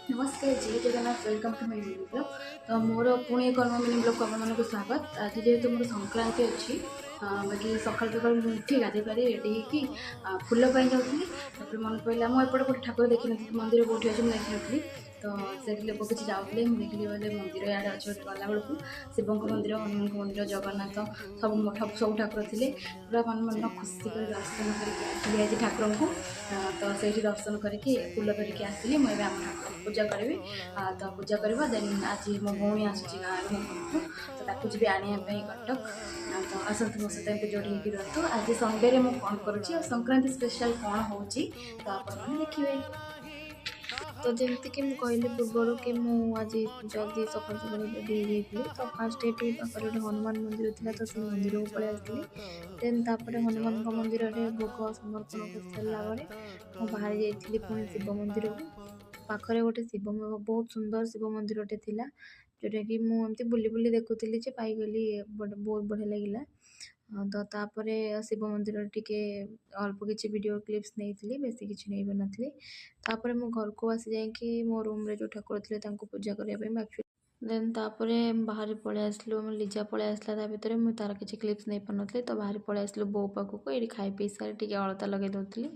नमस्कार जय Jagannath welcome to my mini blog. तो मोर पुणी एक नूआ मिनी ब्लॉग को स्वागत। आज जेहेतु मोर संक्रांति अच्छी बाकी सकाल सकाल उठी गाधे पारे रेडी होगी फुल जाऊँगी। मन पड़ा मुझे गोटे ठाकुर देखी नी मंदिर कौटी अच्छे मुझे देखी तो से लोक किसी जाऊे मुझे देखली बोले मंदिर याद अच्छे गला बेलू शिव मंदिर हनुमान मंदिर जगन्नाथ सब ठाकुर थे पूरा मन मन खुशी कर दर्शन करके आज ठाकुर को तो से दर्शन करके फुल धरिकी आसली मुझे आम ठाकुर पूजा करी तो पूजा करवा देन आज मो भौणी आसूँ गाँव मो घरକୁ तो ताकू जी आने कटक तो आसतु मो सहित जोड़ी होगी रुहतु। आज संडे मुझे कौन करुँची और संक्रांति स्पेशल कौन हो तो आपने देखिए। तो जमीक मुझे कहली पूर्वर कि मुझे जल्दी सकाल सकाल रेडी हो तो फास्ट ये पाखे गोटे हनुमान मंदिर था तो से मंदिर को पलि आसली। देन तापर हनुमान मंदिर में भोग समर्पण कर सारापर मुझे बाहरी जाइली पुणी शिव मंदिर को। पाखरे गोटे शिव बहुत सुंदर शिव मंदिर था जोटा कि मुझे बुली बुली देखुली पाईगली बहुत बढ़िया लगे। तो तापर शिव मंदिर टिके अल्प किसी वीडियो क्लिप्स नहीं बेसी किसी नहीं पारी। तापर मो घर को आसी जाकि मो रूम रे जो ठाकुर थे पूजा करने देन तापर बाहर पलि आसलु लिजा पलि आसला भितर मुझे तार किसी क्लिप्स नहीं पारे तो बाहर पलि आसलु बो पाखक ये खाई पी सारी टे अलता लगे दूसरी